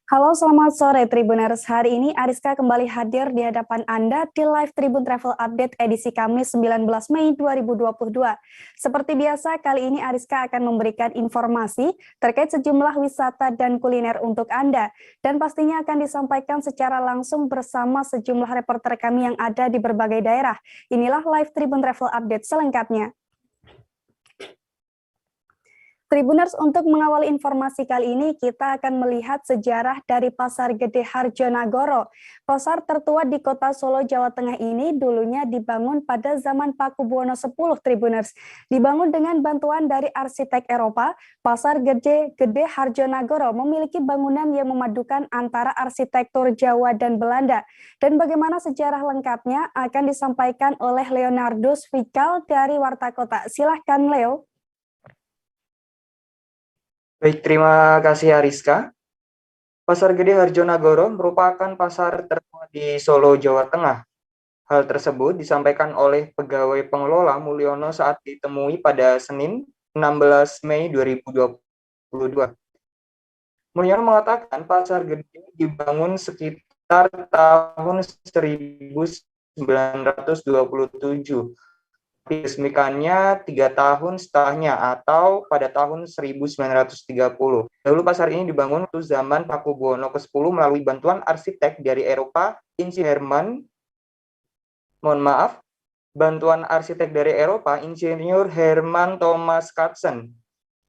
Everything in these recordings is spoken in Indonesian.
Halo, selamat sore Tribuners. Hari ini Ariska kembali hadir di hadapan Anda di live Tribun Travel Update edisi Kamis 19 Mei 2022. Seperti biasa, kali ini Ariska akan memberikan informasi terkait sejumlah wisata dan kuliner untuk Anda. Dan pastinya akan disampaikan secara langsung bersama sejumlah reporter kami yang ada di berbagai daerah. Inilah live Tribun Travel Update selengkapnya. Tribuners, untuk mengawali informasi kali ini, kita akan melihat sejarah dari Pasar Gede Harjonagoro. Pasar tertua di kota Solo, Jawa Tengah ini dulunya dibangun pada zaman Pakubuwono X, Tribuners. Dibangun dengan bantuan dari arsitek Eropa, Pasar Gede Harjonagoro memiliki bangunan yang memadukan antara arsitektur Jawa dan Belanda. Dan bagaimana sejarah lengkapnya akan disampaikan oleh Leonardus Fikal dari Warta Kota. Silahkan, Leo. Baik, terima kasih Ariska. Pasar Gede Harjonagoro merupakan pasar tertua di Solo, Jawa Tengah. Hal tersebut disampaikan oleh pegawai pengelola Mulyono saat ditemui pada Senin 16 Mei 2022. Mulyono mengatakan Pasar Gede dibangun sekitar tahun 1927. Diresmikannya 3 tahun setelahnya atau pada tahun 1930. Dahulu pasar ini dibangun waktu zaman Pakubuwono ke-10 melalui bantuan arsitek dari Eropa, Insinyur Herman Thomas Katzen.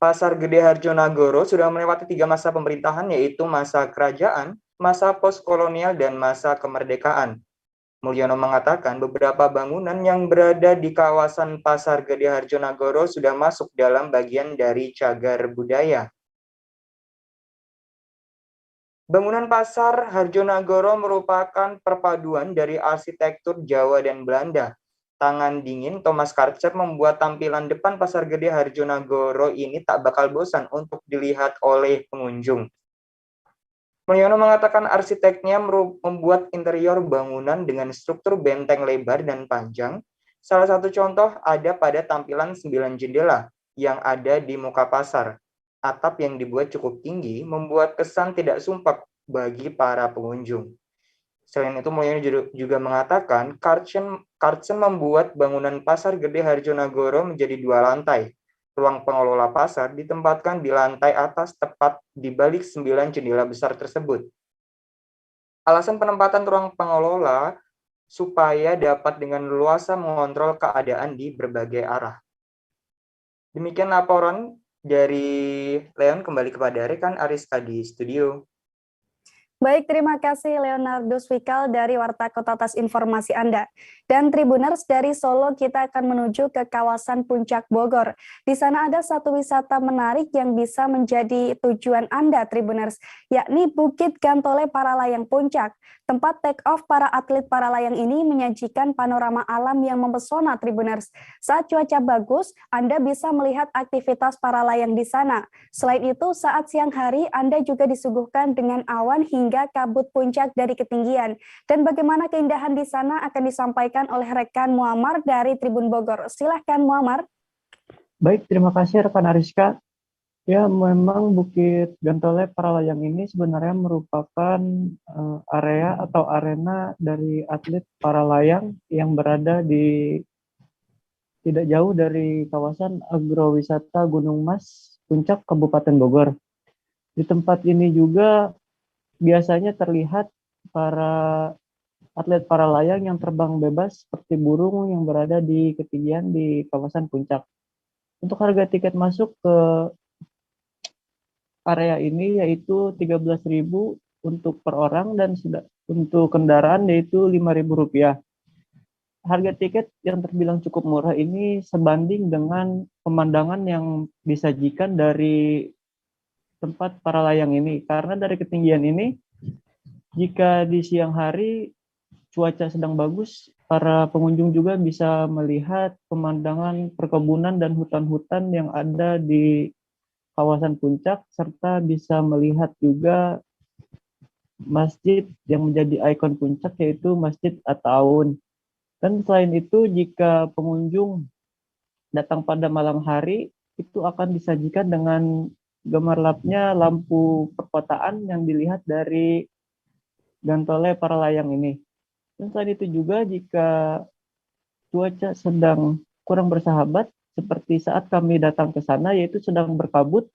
Pasar Gede Harjonagoro sudah melewati 3 masa pemerintahan, yaitu masa kerajaan, masa postkolonial, dan masa kemerdekaan. Mulyono mengatakan beberapa bangunan yang berada di kawasan Pasar Gede Harjonagoro sudah masuk dalam bagian dari cagar budaya. Bangunan Pasar Harjonagoro merupakan perpaduan dari arsitektur Jawa dan Belanda. Tangan dingin Thomas Karcher membuat tampilan depan Pasar Gede Harjonagoro ini tak bakal bosan untuk dilihat oleh pengunjung. Mulyono mengatakan arsiteknya membuat interior bangunan dengan struktur benteng lebar dan panjang. Salah satu contoh ada pada tampilan 9 jendela yang ada di muka pasar. Atap yang dibuat cukup tinggi membuat kesan tidak sumpek bagi para pengunjung. Selain itu, Mulyono juga mengatakan Kartsen membuat bangunan Pasar Gede Harjonagoro menjadi 2 lantai. Ruang pengelola pasar ditempatkan di lantai atas tepat di balik 9 jendela besar tersebut. Alasan penempatan ruang pengelola supaya dapat dengan leluasa mengontrol keadaan di berbagai arah. Demikian laporan dari Leon, kembali kepada rekan Ariska di studio. Baik, terima kasih Leonardus Fikal dari Warta Kota atas informasi Anda. Dan Tribuners, dari Solo kita akan menuju ke kawasan Puncak Bogor. Di sana ada satu wisata menarik yang bisa menjadi tujuan Anda, Tribuners, yakni Bukit Gantole Paralayang Puncak. Tempat take off para atlet paralayang ini menyajikan panorama alam yang mempesona, Tribuners. Saat cuaca bagus, Anda bisa melihat aktivitas paralayang di sana. Selain itu, saat siang hari Anda juga disuguhkan dengan awan hingga kabut puncak dari ketinggian. Dan bagaimana keindahan di sana akan disampaikan oleh rekan Muammar dari Tribun Bogor. Silahkan Muammar. Baik, terima kasih rekan Ariska. Ya, memang Bukit Gantole Paralayang ini sebenarnya merupakan area atau arena dari atlet paralayang yang berada di tidak jauh dari kawasan agrowisata Gunung Mas, Puncak, Kabupaten Bogor. Di tempat ini juga biasanya terlihat para atlet paralayang yang terbang bebas seperti burung yang berada di ketinggian di kawasan Puncak. Untuk harga tiket masuk ke area ini yaitu 13.000 untuk per orang dan untuk kendaraan yaitu Rp5.000. Harga tiket yang terbilang cukup murah ini sebanding dengan pemandangan yang disajikan dari tempat paralayang ini. Karena dari ketinggian ini, jika di siang hari cuaca sedang bagus, para pengunjung juga bisa melihat pemandangan perkebunan dan hutan-hutan yang ada di kawasan Puncak, serta bisa melihat juga masjid yang menjadi ikon Puncak, yaitu Masjid At-Ta'awun. Dan selain itu, jika pengunjung datang pada malam hari, itu akan disajikan dengan gemerlapnya lampu perkotaan yang dilihat dari gantole para layang ini. Dan selain itu juga jika cuaca sedang kurang bersahabat, seperti saat kami datang ke sana, yaitu sedang berkabut,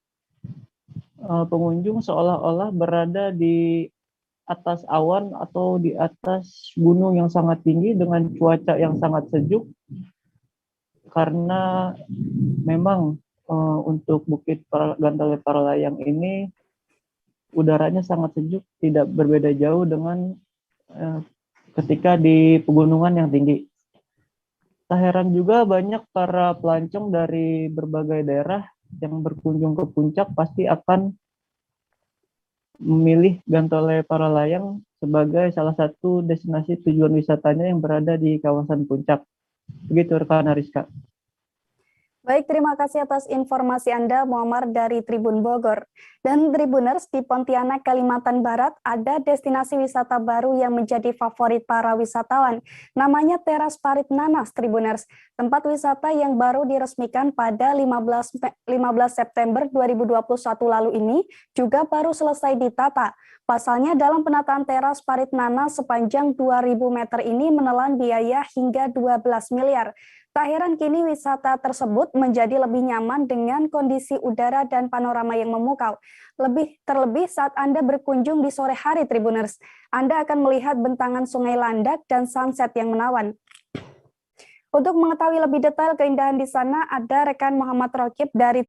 pengunjung seolah-olah berada di atas awan atau di atas gunung yang sangat tinggi dengan cuaca yang sangat sejuk, karena memang untuk Bukit Gantole Paralayang ini udaranya sangat sejuk, tidak berbeda jauh dengan ketika di pegunungan yang tinggi. Tak heran juga banyak para pelancong dari berbagai daerah yang berkunjung ke puncak pasti akan memilih Gantole Paralayang sebagai salah satu destinasi tujuan wisatanya yang berada di kawasan puncak. Begitu rekan Ariska. Baik, terima kasih atas informasi Anda, Muammar dari Tribun Bogor. Dan Tribuners, di Pontianak, Kalimantan Barat, ada destinasi wisata baru yang menjadi favorit para wisatawan. Namanya Teras Parit Nanas, Tribuners. Tempat wisata yang baru diresmikan pada 15 September 2021 lalu ini juga baru selesai ditata. Pasalnya dalam penataan teras Parit Nanas sepanjang 2.000 meter ini menelan biaya hingga 12 miliar. Tak heran kini wisata tersebut menjadi lebih nyaman dengan kondisi udara dan panorama yang memukau. Terlebih saat Anda berkunjung di sore hari, Tribuners, Anda akan melihat bentangan Sungai Landak dan sunset yang menawan. Untuk mengetahui lebih detail keindahan di sana, ada rekan Muhammad Rokib dari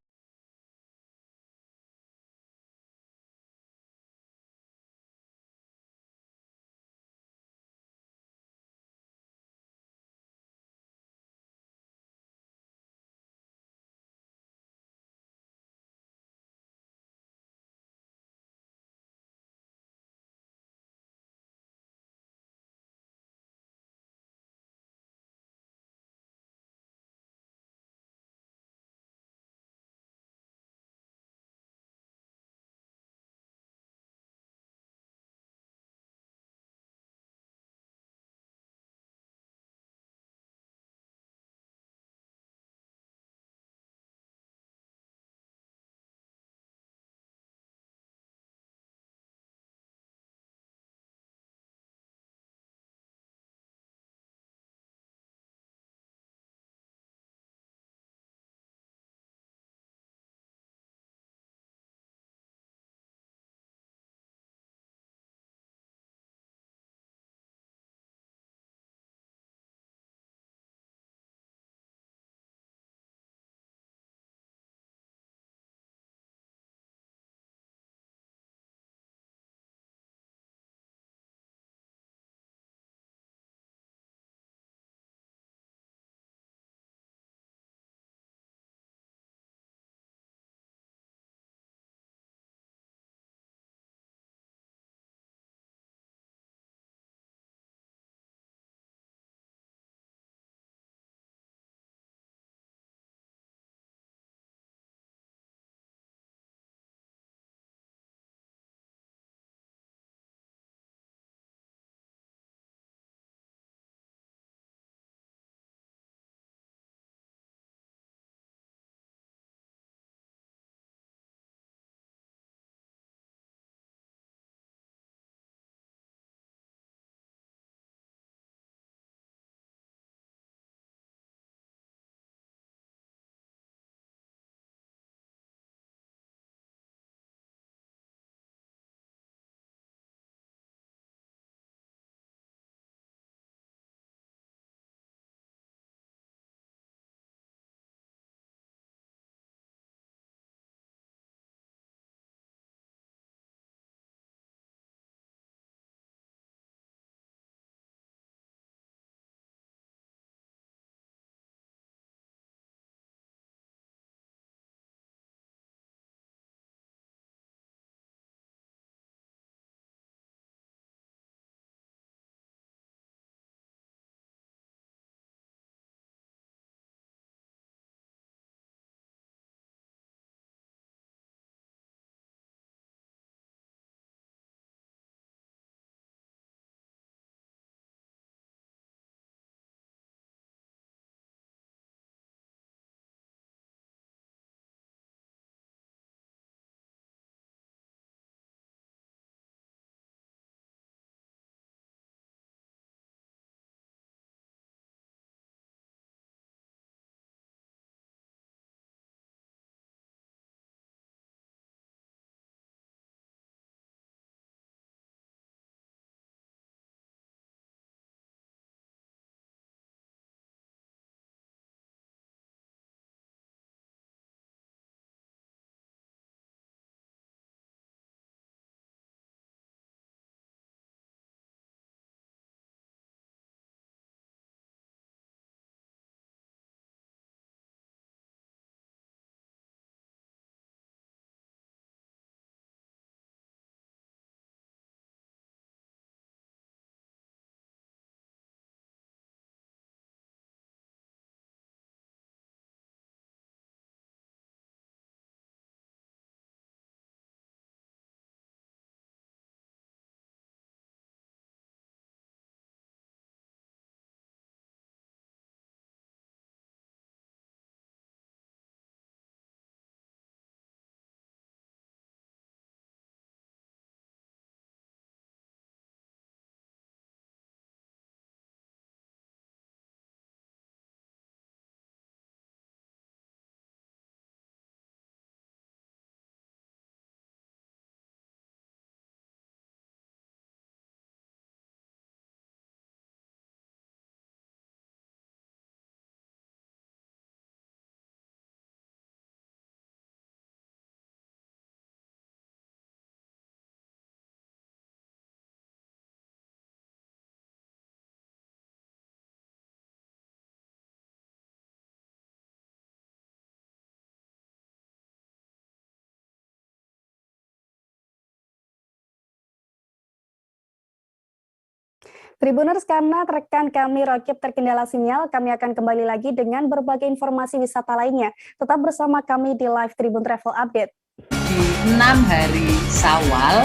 Tribuners, karena rekan kami Rokib terkendala sinyal, kami akan kembali lagi dengan berbagai informasi wisata lainnya. Tetap bersama kami di Live Tribun Travel Update. Di 6 hari Syawal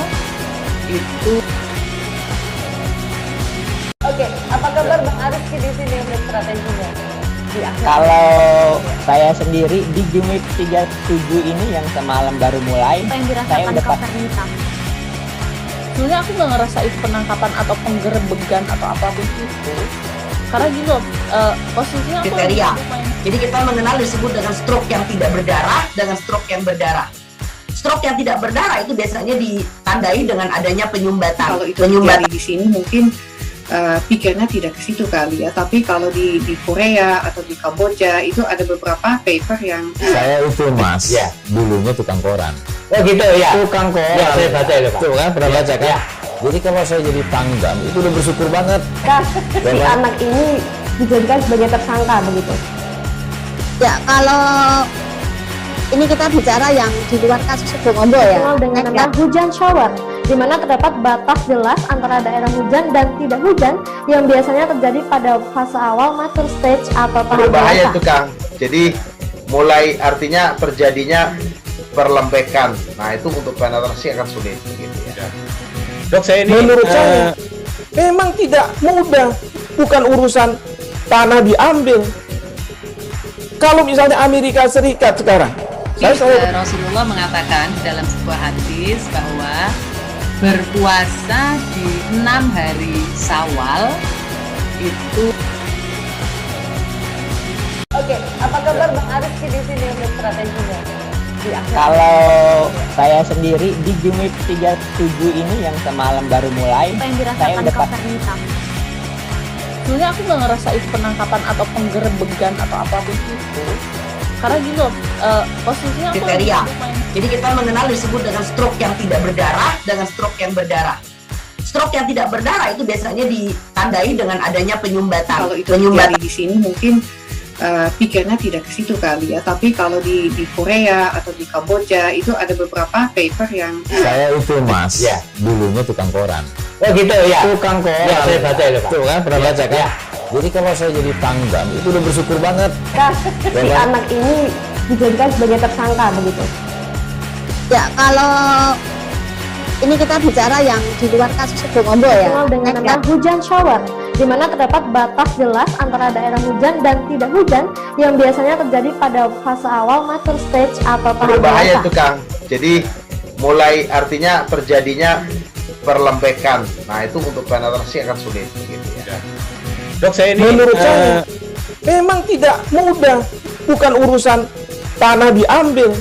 itu. Oke, apa kabar Bang Arif di sini untuk strateginya? Kalau saya sendiri di Game Week 37 ini yang semalam baru mulai, apa yang saya dirasakan udah Kak Fernita? Sebenarnya aku nggak ngerasa itu penangkapan atau penggerebegan atau apapun itu, karena gini loh, posisinya aku kriteria. Jadi kita mengenal disebut dengan stroke yang tidak berdarah dengan stroke yang berdarah. Stroke yang tidak berdarah itu biasanya ditandai dengan adanya penyumbatan. Kalau itu terjadi di sini mungkin pikirnya tidak ke situ kali ya, tapi kalau di Korea atau di Kamboja itu ada beberapa paper yang saya itu mas, ya, dulunya tukang koran. Oh gitu ya, Tukang koran. Ya, saya baca itu Pak. Tuh kan, pernah baca kan? Ya. Jadi kalau saya jadi tanggam, itu udah bersyukur banget. Kak, si anak ini dijadikan sebagai tersangka begitu? Ya, kalau ini kita bicara yang di luar kasus Suboombo ya. Dikenal dengan nama hujan shower, di mana terdapat batas jelas antara daerah hujan dan tidak hujan yang biasanya terjadi pada fase awal mature stage atau tahap berbahaya dewasa. itu Kang. Jadi mulai artinya terjadinya perlembekan. Nah itu untuk penetrasi akan sulit gitu ya. Dok, saya ini menurut saya memang tidak mudah, bukan urusan tanah diambil. Kalau misalnya Amerika Serikat sekarang, Rasulullah mengatakan dalam sebuah hadis bahwa berpuasa di 6 hari Syawal itu. Oke, apa kabar Bang Arif di sini untuk strateginya? Kalau saya sendiri di Game Week 37 ini yang semalam baru mulai, Apa yang saya dirasakan udah Kak Fernita? sebenarnya aku nggak ngerasa itu penangkapan atau penggerebegan atau apapun itu, karena gini loh, posisinya aku kriteria. Jadi kita mengenal disebut dengan stroke yang tidak berdarah dengan stroke yang berdarah. Stroke yang tidak berdarah itu biasanya ditandai dengan adanya penyumbatan. kalau itu terjadi di sini mungkin pikirnya tidak ke situ kali ya, tapi kalau di Korea atau di Kamboja itu ada beberapa paper yang Saya itu mas, Ya. dulunya tukang koran. Oh gitu ya, Tukang koran. Ya, saya baca itu Pak. Tuh kan, pernah baca kan? Ya. Jadi kalau saya jadi tanggam, itu udah bersyukur banget. Kak, si anak ini dijadikan sebagai tersangka begitu? Ya, kalau ini kita bicara yang di luar kasus Suboombo ya. Dikenal dengan nama hujan shower, di mana terdapat batas jelas antara daerah hujan dan tidak hujan yang biasanya terjadi pada fase awal mature stage atau tahap Berbahaya dewasa. itu Kang. Jadi mulai artinya terjadinya perlembekan. Nah itu untuk penetrasi akan sulit gitu ya. Dok, saya ini menurut saya memang tidak mudah, bukan urusan tanah diambil.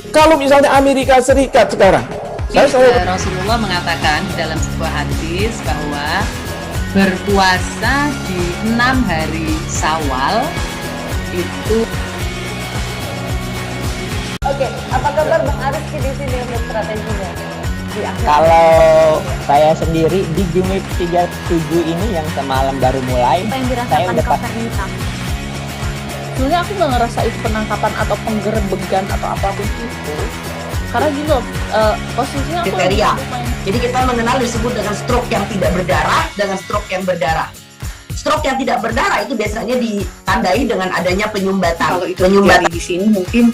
Kalau misalnya Amerika Serikat sekarang, Rasulullah mengatakan dalam sebuah hadis bahwa berpuasa di 6 hari Syawal itu. Oke, apa kabar Bang Arif di sini untuk strateginya? Kalau saya sendiri di Game Week 37 ini yang semalam baru mulai, Apa yang saya dirasakan udah Kak Fernita? sebenarnya aku nggak ngerasa itu penangkapan atau penggerebegan atau apapun itu, karena gini loh, posisinya aku kriteria. Jadi kita mengenal disebut dengan stroke yang tidak berdarah dengan stroke yang berdarah. Stroke yang tidak berdarah itu biasanya ditandai dengan adanya penyumbatan. kalau itu terjadi di sini mungkin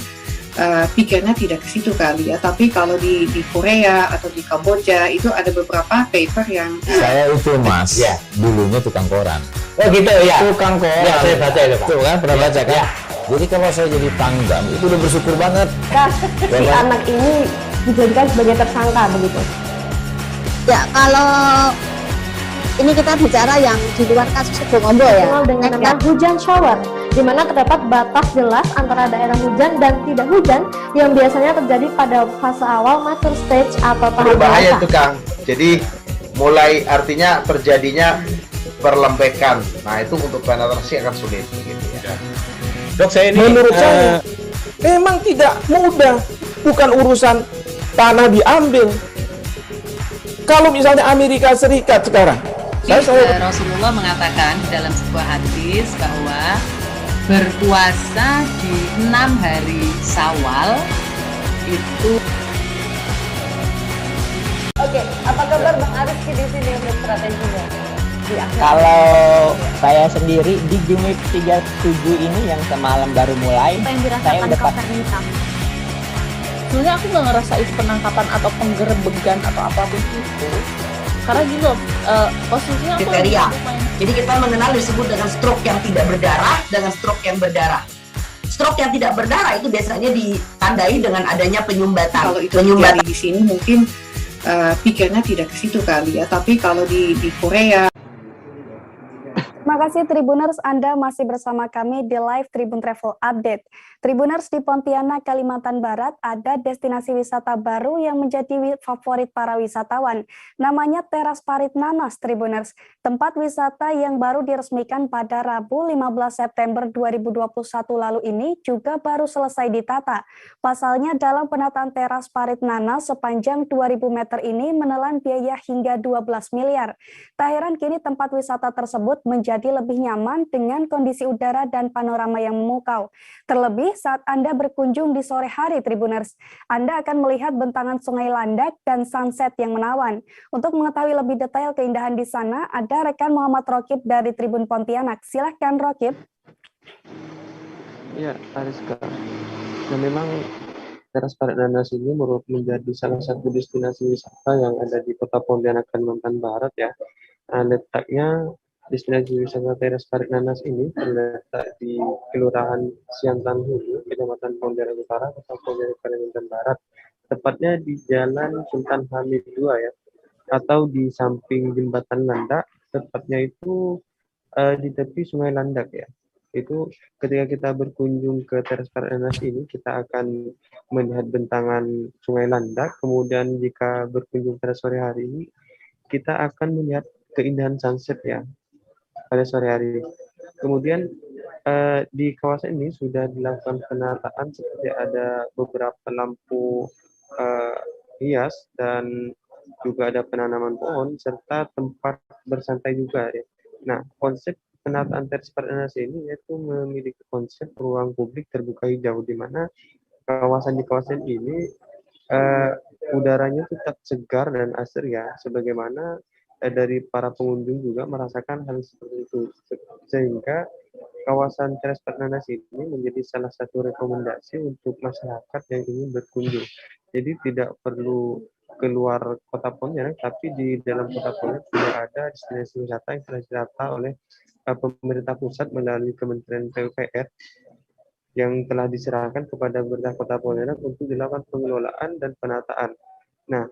pikirnya tidak ke situ kali ya, tapi kalau di Korea atau di Kamboja itu ada beberapa paper yang Saya itu mas, Ya. dulunya tukang koran. Oh gitu ya, Tukang koran. Ya, saya baca itu Pak. Tuh kan, pernah baca kan? Ya. Jadi kalau saya jadi tanggam, itu udah bersyukur banget. Kak, si anak ini dijadikan sebagai tersangka begitu? Ya, kalau ini kita bicara yang di luar kasus Suboombo ya. Dikenal dengan nama hujan shower, di mana terdapat batas jelas antara daerah hujan dan tidak hujan yang biasanya terjadi pada fase awal mature stage atau tahap Berbahaya dewasa. itu Kang. Jadi mulai artinya terjadinya perlembekan. Nah itu untuk penetrasi akan sulit gitu ya. Dok, saya ini menurut saya memang tidak mudah, bukan urusan tanah diambil. Kalau misalnya Amerika Serikat sekarang, Rasulullah mengatakan dalam sebuah hadis bahwa berpuasa di 6 hari Syawal itu. Oke, apa kabar Bang Arif di sini untuk strateginya? Kalau saya sendiri di Jumip 37 ini yang semalam baru mulai, Apa yang saya dirasakan udah Kak Fernita? Sebenarnya aku nggak ngerasa itu penangkapan atau penggerebegan atau apapun itu, karena gitu loh, posisinya aku Kriteria. lumayan. Jadi kita mengenal disebut dengan stroke yang tidak berdarah dengan stroke yang berdarah. Stroke yang tidak berdarah itu biasanya ditandai dengan adanya penyumbatan. Kalau itu terjadi di sini mungkin pikirnya tidak ke situ kali ya, tapi kalau di Korea. Terima kasih Tribuners, Anda masih bersama kami di live Tribun Travel Update. Tribuners, di Pontianak, Kalimantan Barat ada destinasi wisata baru yang menjadi favorit para wisatawan. Namanya Teras Parit Nanas, Tribuners. Tempat wisata yang baru diresmikan pada Rabu 15 September 2021 lalu ini juga baru selesai ditata. Pasalnya dalam penataan Teras Parit Nanas sepanjang 2000 meter ini menelan biaya hingga 12 miliar. Tak heran kini tempat wisata tersebut menjadi lebih nyaman dengan kondisi udara dan panorama yang memukau. Terlebih saat Anda berkunjung di sore hari, Tribuners, Anda akan melihat bentangan Sungai Landak dan sunset yang menawan. Untuk mengetahui lebih detail keindahan di sana, ada rekan Muhammad Rokib dari Tribun Pontianak. Silahkan Rokib. Ya, Ariska. Nah, memang Teras Parit Nanas ini menjadi salah satu destinasi wisata yang ada di Kota Pontianak, Kalimantan Barat ya. Nah, letaknya destinasi wisata Teras Parit Nanas ini terletak di Kelurahan Siantan Hulu, Kecamatan Pontianak Utara, Kota Pontianak, Kalimantan Barat. Tepatnya di Jalan Sultan Hamid II ya, atau di samping Jembatan Landak, tepatnya itu di tepi Sungai Landak ya. Itu ketika kita berkunjung ke Teras Parit Nanas ini, kita akan melihat bentangan Sungai Landak. Kemudian jika berkunjung pada sore hari ini, kita akan melihat keindahan sunset ya pada sore hari. Kemudian di kawasan ini sudah dilakukan penataan seperti ada beberapa lampu hias dan juga ada penanaman pohon serta tempat bersantai juga ya. Nah, konsep penataan Teras Parit Nanas ini yaitu memiliki konsep ruang publik terbuka hijau, di mana di kawasan ini udaranya tetap segar dan asri ya, sebagaimana dari para pengunjung juga merasakan hal seperti itu, sehingga kawasan Teras Parit Nanas ini menjadi salah satu rekomendasi untuk masyarakat yang ingin berkunjung. Jadi tidak perlu keluar Kota Pontianak, tapi di dalam Kota Pontianak sudah ada destinasi wisata yang telah ditata oleh pemerintah pusat melalui Kementerian PUPR yang telah diserahkan kepada pemerintah Kota Pontianak untuk dilakukan pengelolaan dan penataan. Nah,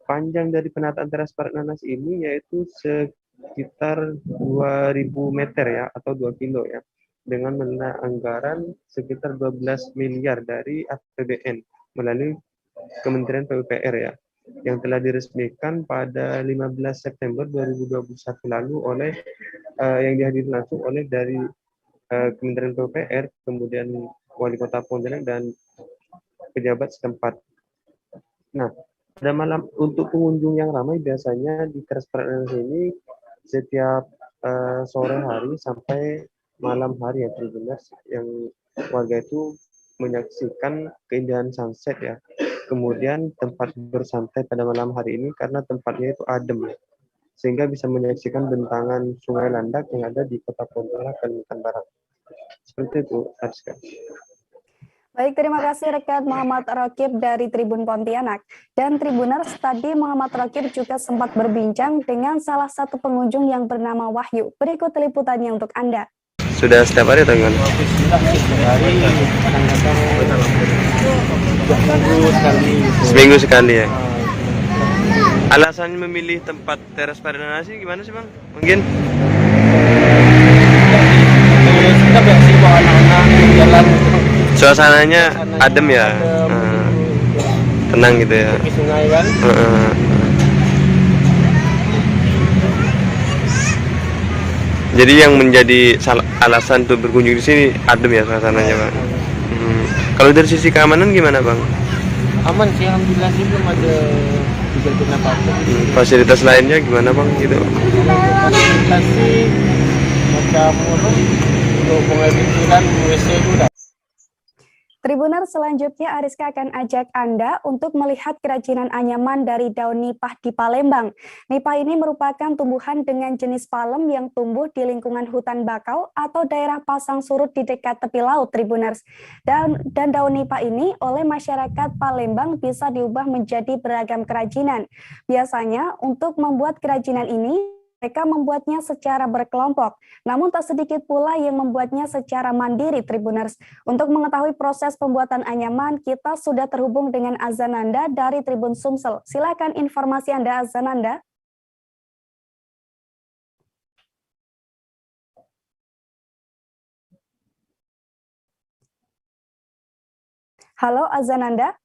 panjang dari penataan Teras Parit Nanas ini yaitu sekitar 2000 meter ya, atau 2 kilo ya, dengan mengenai anggaran sekitar 12 miliar dari APBN melalui Kementerian PUPR ya, yang telah diresmikan pada 15 September 2021 lalu oleh yang dihadiri langsung oleh dari Kementerian PUPR, kemudian Wali Kota Pontianak dan pejabat setempat. Nah, pada malam untuk pengunjung yang ramai biasanya di Teras Parit Nanas ini setiap sore hari sampai malam hari ya, Tribuners, yang warga itu menyaksikan keindahan sunset ya. Kemudian tempat bersantai pada malam hari ini karena tempatnya itu adem ya, sehingga bisa menyaksikan bentangan Sungai Landak yang ada di Kota Pontianak, Kalimantan Barat. Seperti itu, Ariska. Baik, terima kasih rekan Muhammad Rokib dari Tribun Pontianak. Dan Tribuners, tadi Muhammad Rokib juga sempat berbincang dengan salah satu pengunjung yang bernama Wahyu. Berikut liputannya untuk Anda. Sudah setiap hari atau gimana? Seminggu sekali ya. Alasan memilih tempat Teras Parit Nanas gimana sih Bang? Mungkin? Kita biasa bawa anak-anak jalan. Suasananya adem ya, tenang gitu ya. Sungai kan? Jadi yang menjadi alasan untuk berkunjung di sini adem ya suasananya, Bang. Kalau dari sisi keamanan gimana, Bang? Aman sih, alhamdulillah sih, belum ada kejadian apa-apa. Fasilitas lainnya gimana, Bang? Gitu. Fasilitas sih macam untuk pengambilan WC itu dah. Tribuners, selanjutnya Ariska akan ajak Anda untuk melihat kerajinan anyaman dari daun nipah di Palembang. Nipah ini merupakan tumbuhan dengan jenis palem yang tumbuh di lingkungan hutan bakau atau daerah pasang surut di dekat tepi laut, Tribuners. Dan daun nipah ini oleh masyarakat Palembang bisa diubah menjadi beragam kerajinan. Biasanya untuk membuat kerajinan ini, mereka membuatnya secara berkelompok, namun tak sedikit pula yang membuatnya secara mandiri, Tribuners. Untuk mengetahui proses pembuatan anyaman, kita sudah terhubung dengan Azananda dari Tribun Sumsel. Silakan informasi Anda, Azananda. Halo, Azananda.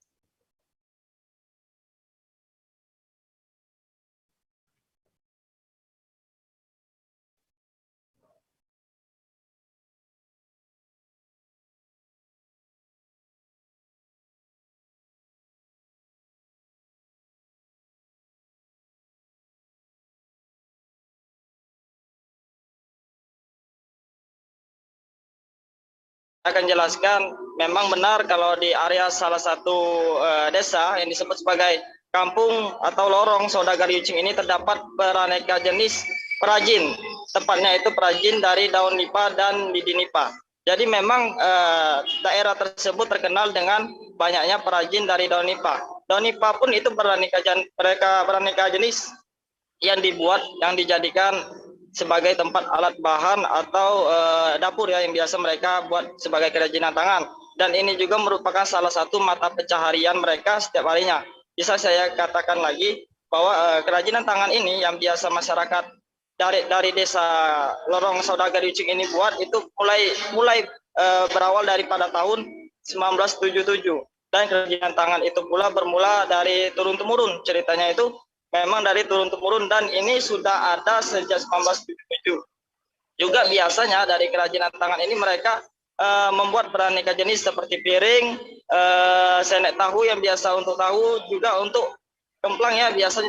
Akan jelaskan, memang benar kalau di area salah satu desa yang disebut sebagai kampung atau lorong saudagar Yucing ini terdapat beraneka jenis perajin, tepatnya itu perajin dari daun nipah dan lidi nipah. Jadi memang daerah tersebut terkenal dengan banyaknya perajin dari daun nipah. Daun nipah pun itu beraneka jenis yang dibuat, yang dijadikan sebagai tempat alat bahan atau dapur ya, yang biasa mereka buat sebagai kerajinan tangan. Dan ini juga merupakan salah satu mata pencaharian mereka setiap harinya. Bisa saya katakan lagi bahwa kerajinan tangan ini yang biasa masyarakat dari desa lorong saudagar Yucing ini buat itu mulai berawal daripada tahun 1977. Dan kerajinan tangan itu pula bermula dari turun-temurun, ceritanya itu memang dari turun-temurun, dan ini sudah ada sejak 1977. Juga biasanya dari kerajinan tangan ini mereka membuat beraneka jenis seperti piring, sendok tahu yang biasa untuk tahu, juga untuk kemplang ya, biasanya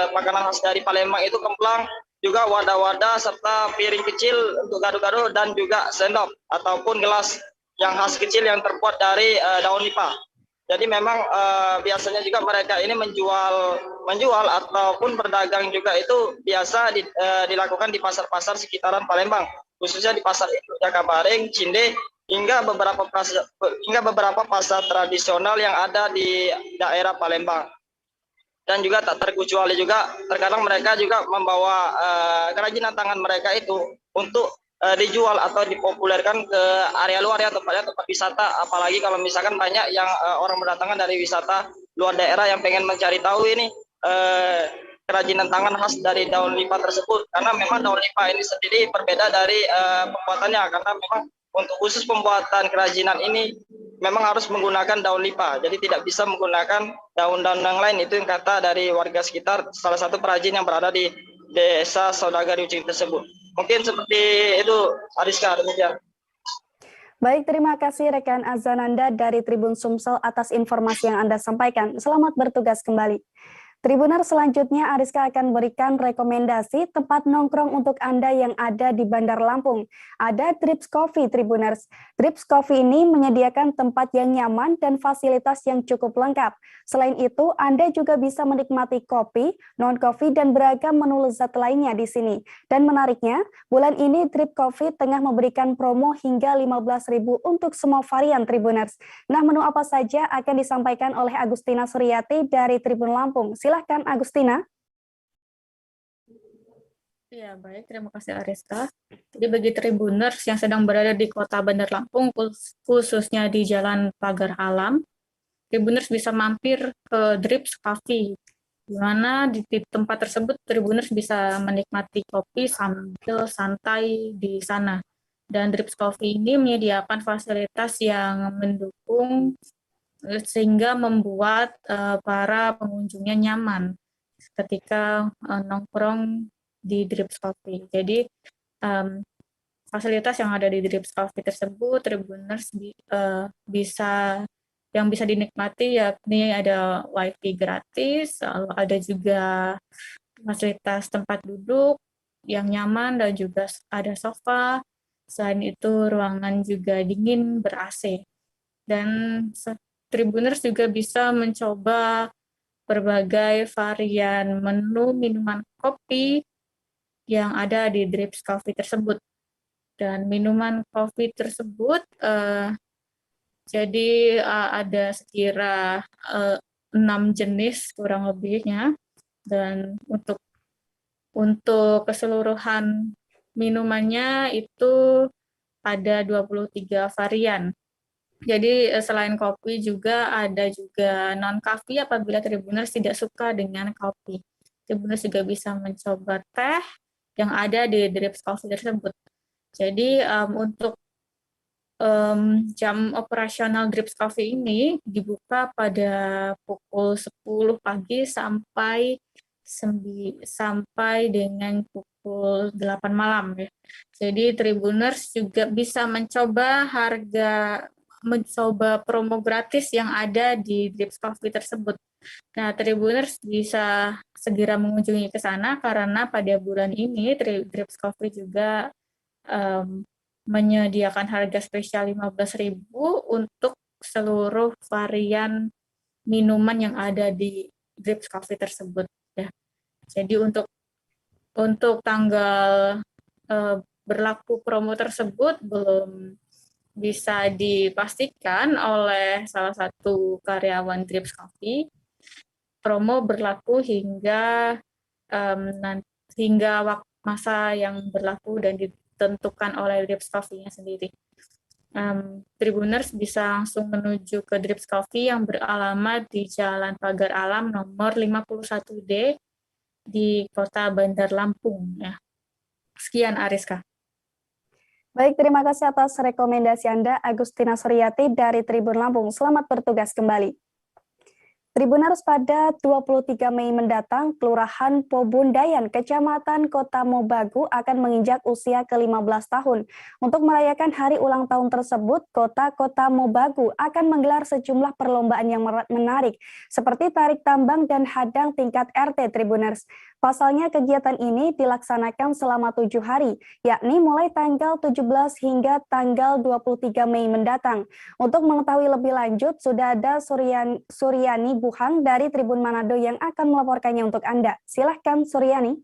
makanan khas dari Palembang itu kemplang, juga wadah-wadah serta piring kecil untuk gado-gado, dan juga sendok ataupun gelas yang khas kecil yang terbuat dari daun nipah. Jadi memang biasanya juga mereka ini menjual ataupun berdagang juga itu biasa dilakukan di pasar-pasar sekitaran Palembang, khususnya di pasar induk Jakabareng, Cinde, hingga beberapa pasar tradisional yang ada di daerah Palembang. Dan juga tak terkecuali juga terkadang mereka juga membawa kerajinan tangan mereka itu untuk dijual atau dipopulerkan ke area luar ya, tempatnya tempat wisata. Apalagi kalau misalkan banyak yang orang berdatangan dari wisata luar daerah yang pengen mencari tahu ini kerajinan tangan khas dari daun nipah tersebut, karena memang daun nipah ini sendiri berbeda dari pembuatannya, karena memang untuk khusus pembuatan kerajinan ini memang harus menggunakan daun nipah, jadi tidak bisa menggunakan daun-daun yang lain. Itu yang kata dari warga sekitar, salah satu perajin yang berada di desa saudagar Yucing tersebut. Mungkin seperti itu, Ariska, demikian. Baik, terima kasih rekan Azananda dari Tribun Sumsel atas informasi yang Anda sampaikan. Selamat bertugas kembali. Tribuners, selanjutnya Ariska akan berikan rekomendasi tempat nongkrong untuk Anda yang ada di Bandar Lampung. Ada Trips Coffee, Tribuners. Trips Coffee ini menyediakan tempat yang nyaman dan fasilitas yang cukup lengkap. Selain itu, Anda juga bisa menikmati kopi, non-kopi, dan beragam menu lezat lainnya di sini. Dan menariknya, bulan ini Trips Coffee tengah memberikan promo hingga 15.000 untuk semua varian, Tribuners. Nah, menu apa saja akan disampaikan oleh Agustina Suryati dari Tribun Lampung. Silahkan, Agustina. Ya, baik. Terima kasih, Ariska. Jadi bagi Tribuners yang sedang berada di kota Bandar Lampung, khususnya di Jalan Pagar Alam, Tribuners bisa mampir ke Drips Coffee, di mana di tempat tersebut Tribuners bisa menikmati kopi sambil santai di sana. Dan Drips Coffee ini menyediakan fasilitas yang mendukung sehingga membuat para pengunjungnya nyaman ketika nongkrong di Drips Coffee. Jadi fasilitas yang ada di Drips Coffee tersebut Tribuners bisa dinikmati, yakni ada wifi gratis, lalu ada juga fasilitas tempat duduk yang nyaman dan juga ada sofa. Selain itu ruangan juga dingin ber-AC. Dan Tribuners juga bisa mencoba berbagai varian menu minuman kopi yang ada di Drips Coffee tersebut. Dan minuman kopi tersebut jadi ada sekira 6 jenis kurang lebihnya. Dan untuk keseluruhan minumannya itu ada 23 varian. Jadi selain kopi juga ada juga non-coffee apabila Tribuners tidak suka dengan kopi. Tribuners juga bisa mencoba teh yang ada di Drips Coffee tersebut. Jadi untuk jam operasional Drips Coffee ini dibuka pada pukul 10 pagi sampai dengan pukul 8 malam ya. Jadi Tribuners juga bisa mencoba promo gratis yang ada di Drips Coffee tersebut. Nah, Tribuners bisa segera mengunjungi ke sana karena pada bulan ini Drips Coffee juga menyediakan harga spesial 15.000 untuk seluruh varian minuman yang ada di Drips Coffee tersebut ya. Jadi untuk tanggal berlaku promo tersebut belum bisa dipastikan oleh salah satu karyawan Drips Coffee. Promo berlaku hingga masa yang berlaku dan ditentukan oleh Drips Coffee-nya sendiri. Tribuners bisa langsung menuju ke Drips Coffee yang beralamat di Jalan Pagar Alam nomor 51D di Kota Bandar Lampung. Ya. Sekian Ariska. Baik, terima kasih atas rekomendasi Anda, Agustina Suryati dari Tribun Lampung. Selamat bertugas kembali. Tribuners, pada 23 Mei mendatang, Kelurahan Pobundayan, Kecamatan Kota Mobagu akan menginjak usia ke-15 tahun. Untuk merayakan hari ulang tahun tersebut, Kota Mobagu akan menggelar sejumlah perlombaan yang menarik, seperti tarik tambang dan hadang tingkat RT Tribuners. Pasalnya kegiatan ini dilaksanakan selama 7 hari, yakni mulai tanggal 17 hingga tanggal 23 Mei mendatang. Untuk mengetahui lebih lanjut, sudah ada Suryani Buhang dari Tribun Manado yang akan melaporkannya untuk Anda. Silahkan Suryani.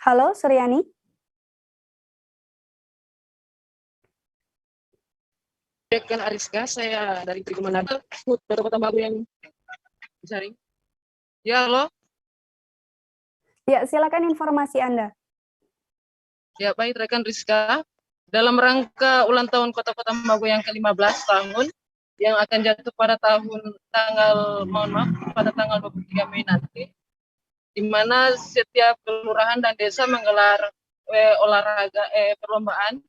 Halo Suryani. Kan Ariska, saya dari Tribun Manado, Kota Mobagu yang sharing. Ya, halo. Ya, silakan informasi Anda. Ya, baik rekan Rizka. Dalam rangka ulang tahun Kota Mobagu yang ke-15 tahun yang akan jatuh pada tanggal 23 Mei nanti, di mana setiap kelurahan dan desa menggelar perlombaan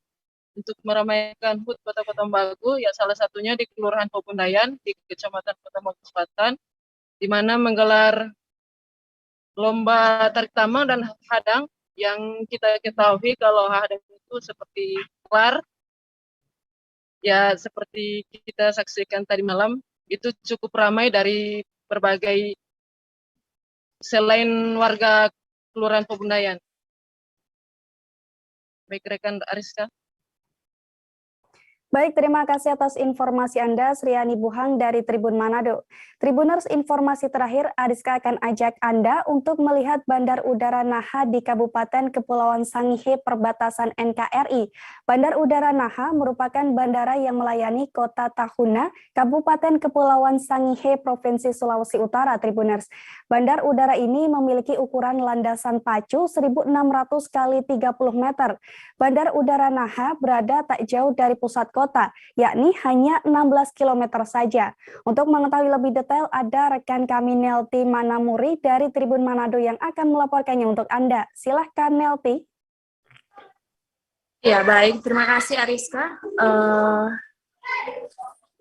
untuk meramaikan HUT Kota Mobagu, ya salah satunya di Kelurahan Pobundayan di Kecamatan Kota Mobagu Selatan, di mana menggelar lomba tarik tambang dan hadang yang kita ketahui kalau hadang itu seperti kelar, ya seperti kita saksikan tadi malam, itu cukup ramai dari berbagai selain warga Kelurahan Pobundayan. Baik rekan Ariska. Baik, terima kasih atas informasi Anda, Suryani Buhang dari Tribun Manado. Tribuners, informasi terakhir, Ariska akan ajak Anda untuk melihat Bandar Udara Naha di Kabupaten Kepulauan Sangihe perbatasan NKRI. Bandar Udara Naha merupakan bandara yang melayani Kota Tahuna, Kabupaten Kepulauan Sangihe, Provinsi Sulawesi Utara, Tribuners. Bandar udara ini memiliki ukuran landasan pacu 1.600 kali 30 meter. Bandar Udara Naha berada tak jauh dari pusat kota, yakni hanya 16 km saja. Untuk mengetahui lebih detail, ada rekan kami Nelti Manamuri dari Tribun Manado yang akan melaporkannya untuk Anda. Silahkan Nelti. Ya, baik. Terima kasih Ariska.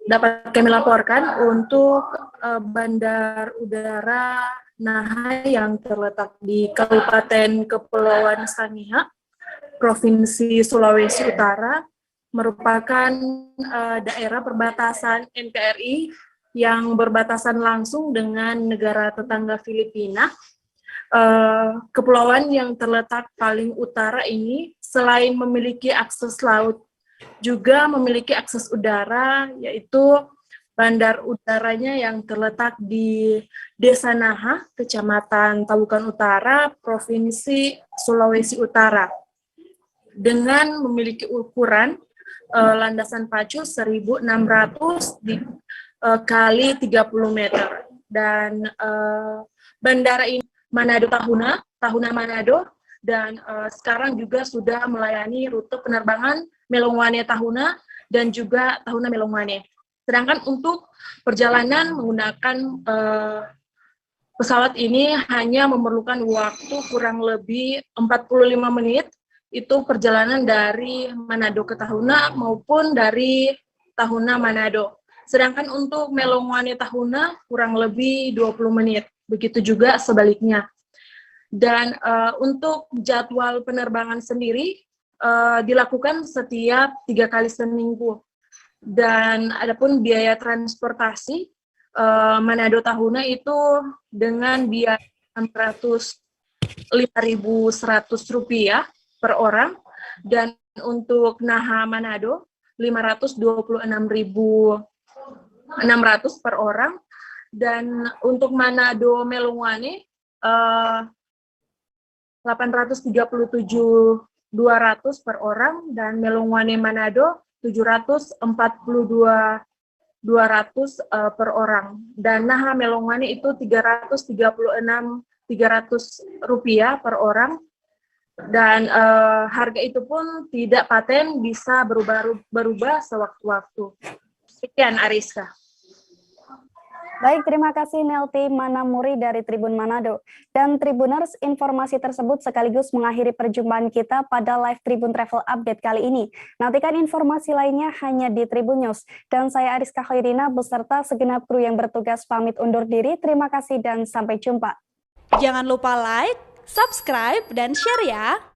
Dapat kami laporkan untuk Bandar Udara Naha yang terletak di Kabupaten Kepulauan Sangihe, Provinsi Sulawesi Utara, merupakan daerah perbatasan NKRI yang berbatasan langsung dengan negara tetangga Filipina. Kepulauan yang terletak paling utara ini selain memiliki akses laut, juga memiliki akses udara, yaitu bandar udaranya yang terletak di Desa Naha, Kecamatan Tabukan Utara, Provinsi Sulawesi Utara, dengan memiliki ukuran landasan pacu 1.600 kali 30 meter. Dan bandara ini Manado Tahuna Manado, dan sekarang juga sudah melayani rute penerbangan Melongwane Tahuna dan juga Tahuna Melongwane. Sedangkan untuk perjalanan menggunakan pesawat ini hanya memerlukan waktu kurang lebih 45 menit, itu perjalanan dari Manado ke Tahuna maupun dari Tahuna Manado. Sedangkan untuk Melongwane Tahuna kurang lebih 20 menit. Begitu juga sebaliknya. Dan untuk jadwal penerbangan sendiri dilakukan setiap 3 kali seminggu. Dan adapun biaya transportasi Manado Tahuna itu dengan biaya Rp5.100 per orang, dan untuk Naha Manado 526.600 per orang. Dan untuk Manado Melongwane 837.200 per orang, dan Melongwane Manado 742.200 per orang. Dan Naha Melongwane itu Rp336.300 per orang. Dan harga itu pun tidak paten, bisa berubah sewaktu-waktu. Sekian, Ariska. Baik, terima kasih Nelti Manamuri dari Tribun Manado. Dan Tribuners, informasi tersebut sekaligus mengakhiri perjumpaan kita pada live Tribun Travel Update kali ini. Nantikan informasi lainnya hanya di Tribun News. Dan saya Ariska Khairina beserta segenap kru yang bertugas pamit undur diri. Terima kasih dan sampai jumpa. Jangan lupa like, subscribe, dan share ya!